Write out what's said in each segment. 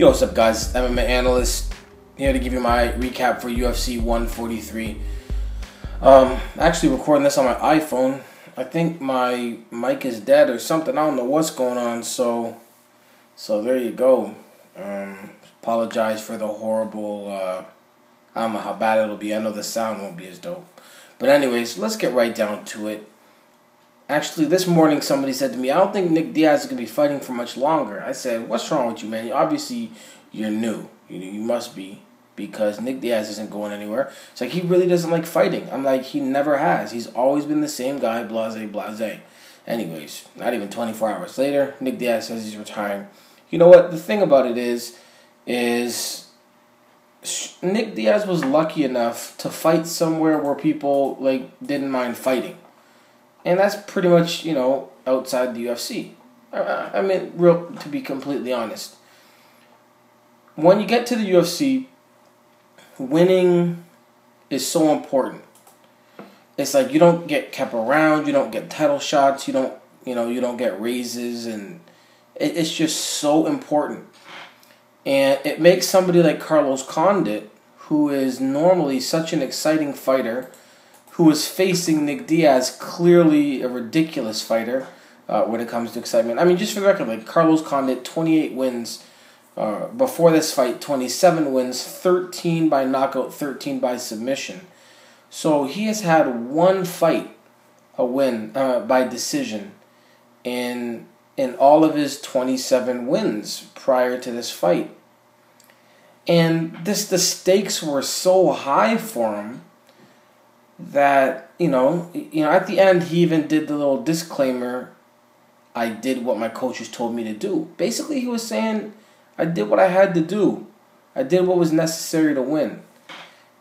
Yo, what's up, guys? MMA Analyst here to give you my recap for UFC 143. Actually recording this on my iPhone. I think my mic is dead or something. I don't know what's going on. So there you go. Apologize for the horrible. I don't know how bad it'll be. I know the sound won't be as dope. But anyways, let's get right down to it. Actually, this morning somebody said to me, I don't think Nick Diaz is going to be fighting for much longer. I said, what's wrong with you, man? Obviously, you're new. You must be, because Nick Diaz isn't going anywhere. It's like he really doesn't like fighting. I'm like, he never has. He's always been the same guy, blase. Anyways, not even 24 hours later, Nick Diaz says he's retiring. You know what? The thing about it is Nick Diaz was lucky enough to fight somewhere where people didn't mind fighting. And that's pretty much, outside the UFC. I mean, to be completely honest. When you get to the UFC, winning is so important. It's like you don't get kept around, you don't get title shots, you don't get raises, and it's just so important. And it makes somebody like Carlos Condit, who is normally such an exciting fighter, who is facing Nick Diaz, clearly a ridiculous fighter when it comes to excitement. I mean, just for the record, Carlos Condit, 28 wins. Before this fight, 27 wins, 13 by knockout, 13 by submission. So he has had one fight, a win by decision, in all of his 27 wins prior to this fight. And the stakes were so high for him that, at the end, he even did the little disclaimer, I did what my coaches told me to do. Basically, he was saying, I did what I had to do. I did what was necessary to win.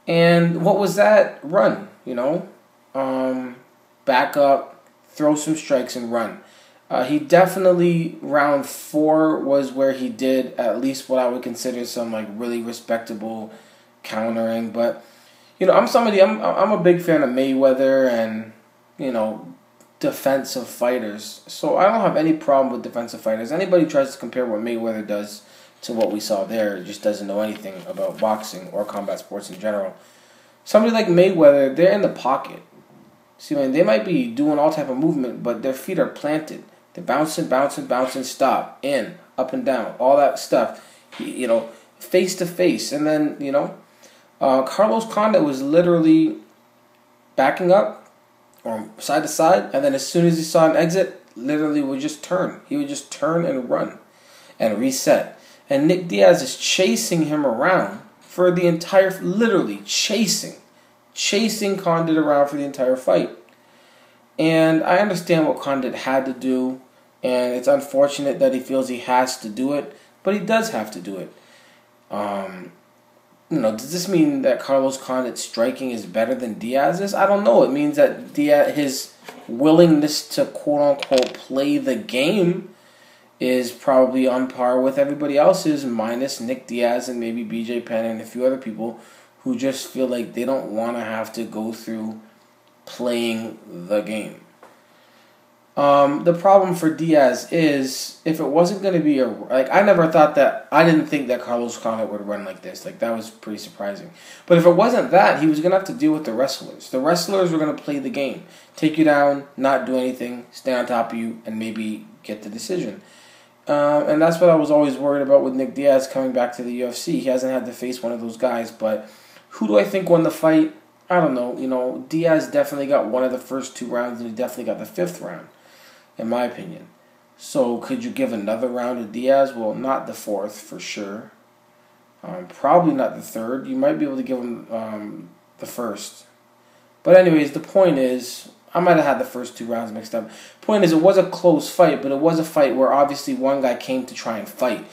And what was that? Run, back up, throw some strikes and run. He definitely, round 4 was where he did at least what I would consider some really respectable countering. But I'm a big fan of Mayweather and, defensive fighters. So I don't have any problem with defensive fighters. Anybody who tries to compare what Mayweather does to what we saw there just doesn't know anything about boxing or combat sports in general. Somebody like Mayweather, they're in the pocket. See, they might be doing all type of movement, but their feet are planted. They're bouncing, stop, in, up and down, all that stuff. Face to face. And then, Carlos Condit was literally backing up or side to side, and then as soon as he saw an exit, literally would just turn. He would just turn and run and reset. And Nick Diaz is chasing him around for the entire, literally chasing Condit around for the entire fight. And I understand what Condit had to do, and it's unfortunate that he feels he has to do it, but he does have to do it. Does this mean that Carlos Condit's striking is better than Diaz's? I don't know. It means that his willingness to quote-unquote play the game is probably on par with everybody else's, minus Nick Diaz and maybe BJ Penn and a few other people who just feel like they don't want to have to go through playing the game. The problem for Diaz is, if it wasn't going to be I didn't think that Carlos Condit would run like this. That was pretty surprising. But if it wasn't that, he was going to have to deal with the wrestlers. The wrestlers were going to play the game. Take you down, not do anything, stay on top of you, and maybe get the decision. And that's what I was always worried about with Nick Diaz coming back to the UFC. He hasn't had to face one of those guys, but who do I think won the fight? I don't know. Diaz definitely got one of the first 2 rounds, and he definitely got the 5th round, in my opinion. So could you give another round to Diaz? Well, not the 4th for sure. Probably not the 3rd. You might be able to give him the 1st. But anyways, the point is, I might have had the first 2 rounds mixed up. Point is, it was a close fight, but it was a fight where obviously one guy came to try and fight.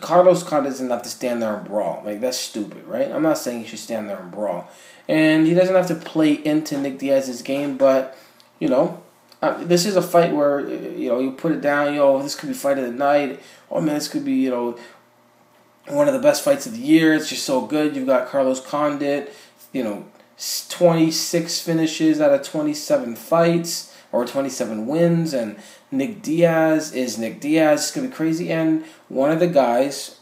Carlos Condit doesn't have to stand there and brawl. That's stupid, right? I'm not saying he should stand there and brawl. And he doesn't have to play into Nick Diaz's game, but, this is a fight where, you put it down, this could be fight of the night. Oh, man, this could be, one of the best fights of the year. It's just so good. You've got Carlos Condit, 26 finishes out of 27 fights, or 27 wins, and Nick Diaz is Nick Diaz. It's going to be crazy. And one of the guys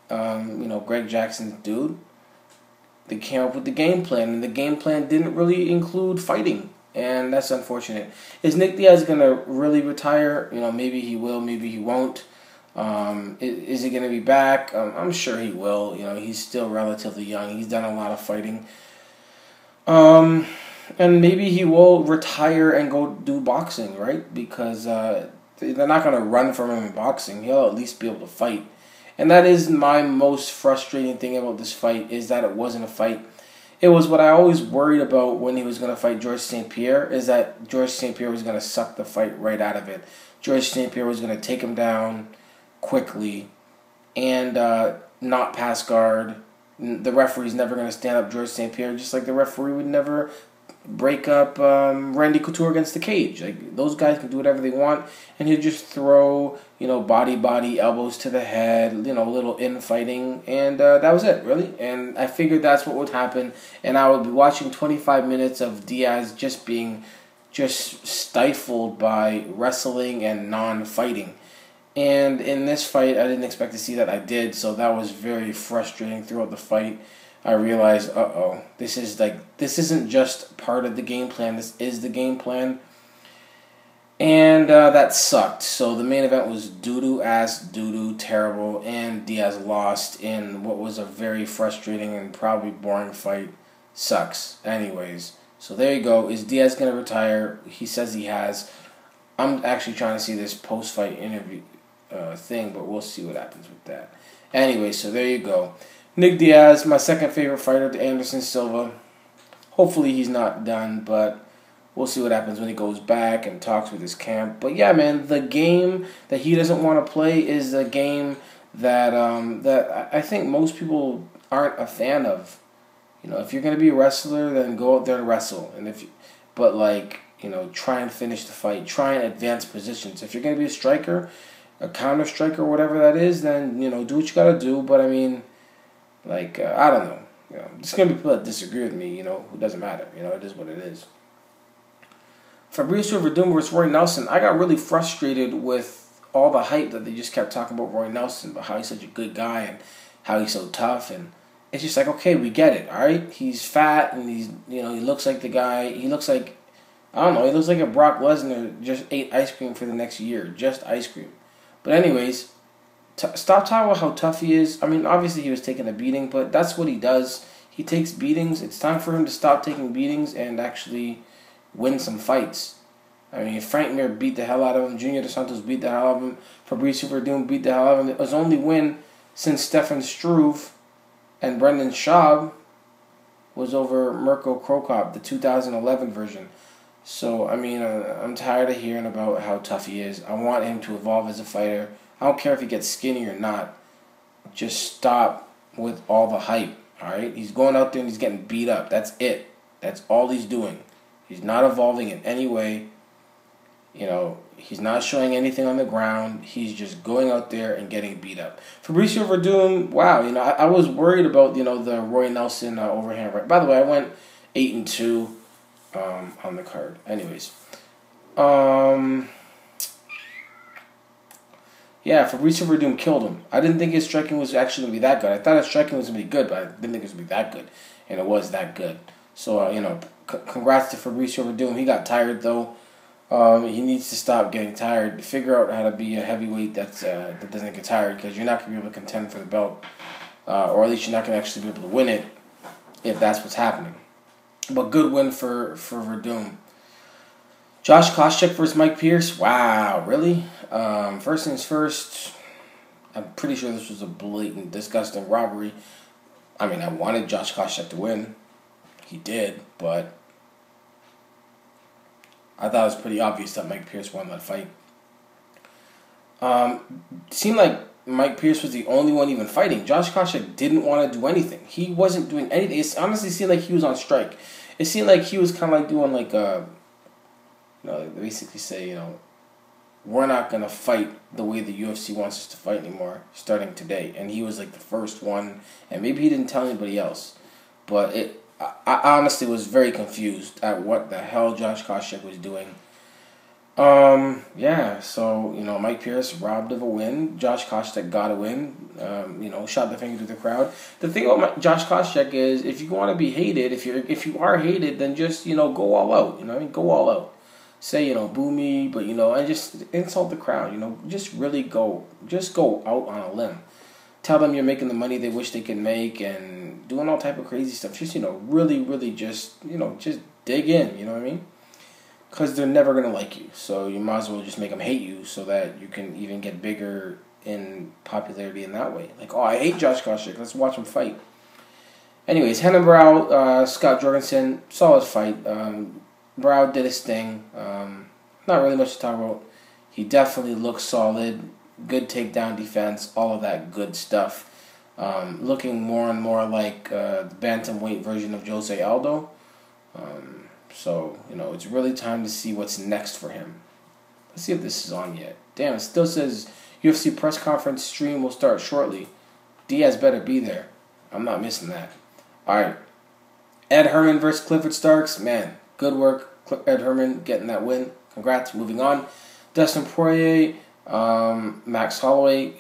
Greg Jackson's dude, they came up with the game plan, and the game plan didn't really include fighting, and that's unfortunate. Is Nick Diaz going to really retire? Maybe he will, maybe he won't. Is he going to be back? I'm sure he will. He's still relatively young. He's done a lot of fighting. And maybe he will retire and go do boxing, right? Because they're not going to run from him in boxing. He'll at least be able to fight. And that is my most frustrating thing about this fight, is that it wasn't a fight. It was what I always worried about when he was going to fight George St-Pierre, is that George St-Pierre was going to suck the fight right out of it. George St-Pierre was going to take him down quickly and not pass guard. The referee's never going to stand up George St-Pierre, just like the referee would never break up Randy Couture against the cage. Like, those guys can do whatever they want, and he'd just throw, body, elbows to the head, little infighting, and that was it, really. And I figured that's what would happen, and I would be watching 25 minutes of Diaz just being stifled by wrestling and non-fighting. And in this fight, I didn't expect to see that. I did, so that was very frustrating throughout the fight. I realized, this isn't just part of the game plan. This is the game plan. And that sucked. So the main event was doo-doo, terrible, and Diaz lost in what was a very frustrating and probably boring fight. Sucks. Anyways, so there you go. Is Diaz going to retire? He says he has. I'm actually trying to see this post-fight interview thing, but we'll see what happens with that. Anyway, so there you go. Nick Diaz, my second favorite fighter to Anderson Silva. Hopefully he's not done, but we'll see what happens when he goes back and talks with his camp. But yeah, man, the game that he doesn't want to play is a game that that I think most people aren't a fan of. If you're gonna be a wrestler, then go out there and wrestle. Try and finish the fight. Try and advance positions. If you're gonna be a striker, a counter striker, whatever that is, then do what you gotta do. But I mean, I don't know. There's gonna be people that disagree with me. It doesn't matter. It is what it is. Fabricio Werdum versus Roy Nelson. I got really frustrated with all the hype that they just kept talking about Roy Nelson, about how he's such a good guy and how he's so tough, and it's just like, okay, we get it, all right. He's fat and he looks like the guy. He looks like, I don't know. He looks like a Brock Lesnar just ate ice cream for the next year, just ice cream. But anyways. Stop talking about how tough he is. I mean, obviously he was taking a beating, but that's what he does. He takes beatings. It's time for him to stop taking beatings and actually win some fights. I mean, Frank Mir beat the hell out of him. Junior Dos Santos beat the hell out of him. Fabricio Werdum beat the hell out of him. It was only win since Stefan Struve and Brendan Schaub was over Mirko Krokop, the 2011 version. So, I mean, I'm tired of hearing about how tough he is. I want him to evolve as a fighter. I don't care if he gets skinny or not. Just stop with all the hype, all right? He's going out there and he's getting beat up. That's it. That's all he's doing. He's not evolving in any way. He's not showing anything on the ground. He's just going out there and getting beat up. Fabricio Werdum, wow. I was worried about, the Roy Nelson overhand right. By the way, I went 8-2 on the card. Anyways. Yeah, Fabricio Werdum killed him. I didn't think his striking was actually going to be that good. I thought his striking was going to be good, but I didn't think it was going to be that good. And it was that good. So, congrats to Fabricio Werdum. He got tired, though. He needs to stop getting tired. Figure out how to be a heavyweight that doesn't get tired, because you're not going to be able to contend for the belt. Or at least you're not going to actually be able to win it if that's what's happening. But good win for Werdum. Josh Koscheck versus Mike Pierce. Wow, really? First things first, I'm pretty sure this was a blatant, disgusting robbery. I mean, I wanted Josh Koscheck to win. He did, but I thought it was pretty obvious that Mike Pierce won that fight. It seemed like Mike Pierce was the only one even fighting. Josh Koscheck didn't want to do anything. He wasn't doing anything. It honestly seemed like he was on strike. It seemed like he was kind of like doing like a... they basically say, we're not going to fight the way the UFC wants us to fight anymore starting today. And he was like the first one, and maybe he didn't tell anybody else. But I honestly was very confused at what the hell Josh Koscheck was doing. Yeah, so, Mike Pierce robbed of a win. Josh Koscheck got a win. Shot the finger to the crowd. The thing about Josh Koscheck is, if you want to be hated, if you are hated, then just, go all out. Go all out. Say, boo me, but, and just insult the crowd, just really go out on a limb. Tell them you're making the money they wish they could make and doing all type of crazy stuff. Just, really, really just dig in, you know what I mean? Because they're never going to like you. So you might as well just make them hate you so that you can even get bigger in popularity in that way. Like, oh, I hate Josh Koscheck. Let's watch him fight. Anyways, Henna Brow, Scott Jorgensen, solid fight. Brow did his thing. Not really much to talk about. He definitely looks solid. Good takedown defense. All of that good stuff. Looking more and more like the bantamweight version of Jose Aldo. So, it's really time to see what's next for him. Let's see if this is on yet. Damn, it still says UFC press conference stream will start shortly. Diaz better be there. I'm not missing that. Alright. Ed Herman versus Clifford Starks. Man, good work. Ed Herman getting that win. Congrats. Moving on. Dustin Poirier, Max Holloway.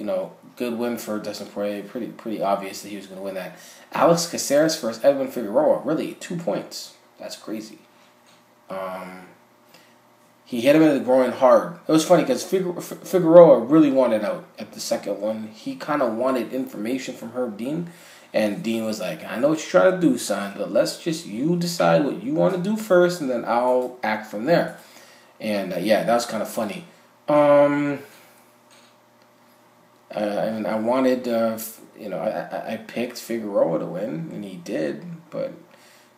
Good win for Dustin Poirier. Pretty obvious that he was going to win that. Alex Caceres versus Edwin Figueroa. Really, 2 points. That's crazy. He hit him in the groin hard. It was funny because Figueroa really wanted out at the second one. He kind of wanted information from Herb Dean. And Dean was like, I know what you're trying to do, son, but let's just you decide what you want to do first, and then I'll act from there. And, that was kind of funny. I wanted, I picked Figueroa to win, and he did, but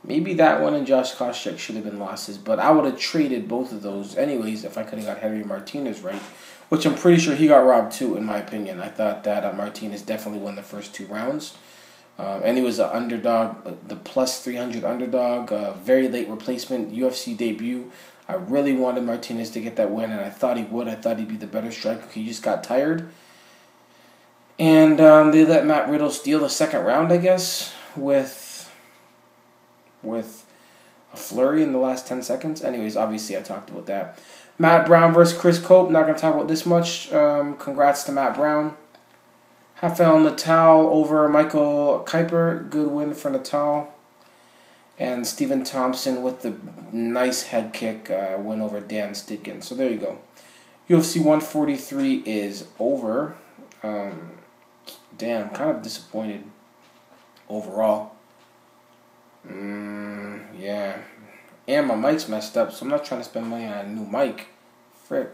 maybe that one and Josh Koscheck should have been losses, but I would have traded both of those anyways if I could have got Henry Martinez right, which I'm pretty sure he got robbed too, in my opinion. I thought that Martinez definitely won the first 2 rounds. And he was an underdog, the plus 300 underdog, very late replacement, UFC debut. I really wanted Martinez to get that win, and I thought he would. I thought he'd be the better striker. He just got tired. And they let Matt Riddle steal the second round, I guess, with a flurry in the last 10 seconds. Anyways, obviously I talked about that. Matt Brown versus Chris Cope. Not going to talk about this much. Congrats to Matt Brown. Rafael Natal over Michael Kuiper. Good win for Natal. And Stephen Thompson with the nice head kick win over Dan Stitkin. So there you go. UFC 143 is over. Damn, kind of disappointed overall. Yeah. And my mic's messed up, so I'm not trying to spend money on a new mic. Frick.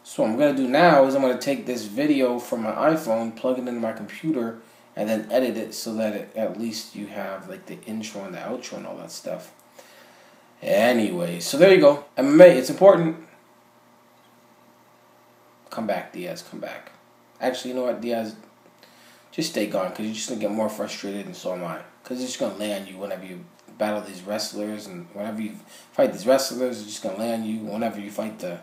So what I'm going to do now is I'm going to take this video from my iPhone, plug it into my computer, and then edit it so that at least you have like the intro and the outro and all that stuff. Anyway, so there you go. MMA, it's important. Come back, Diaz, come back. Actually, you know what, Diaz? Just stay gone, because you're just going to get more frustrated, and so am I. Because it's just going to lay on you whenever you battle these wrestlers, and whenever you fight these wrestlers, it's just going to lay on you. Whenever you fight the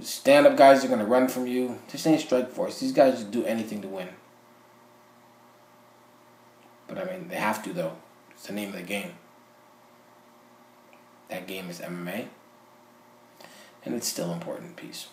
stand-up guys, are going to run from you. This ain't Strikeforce. These guys just do anything to win. But, I mean, they have to, though. It's the name of the game. That game is MMA. And it's still important. Peace.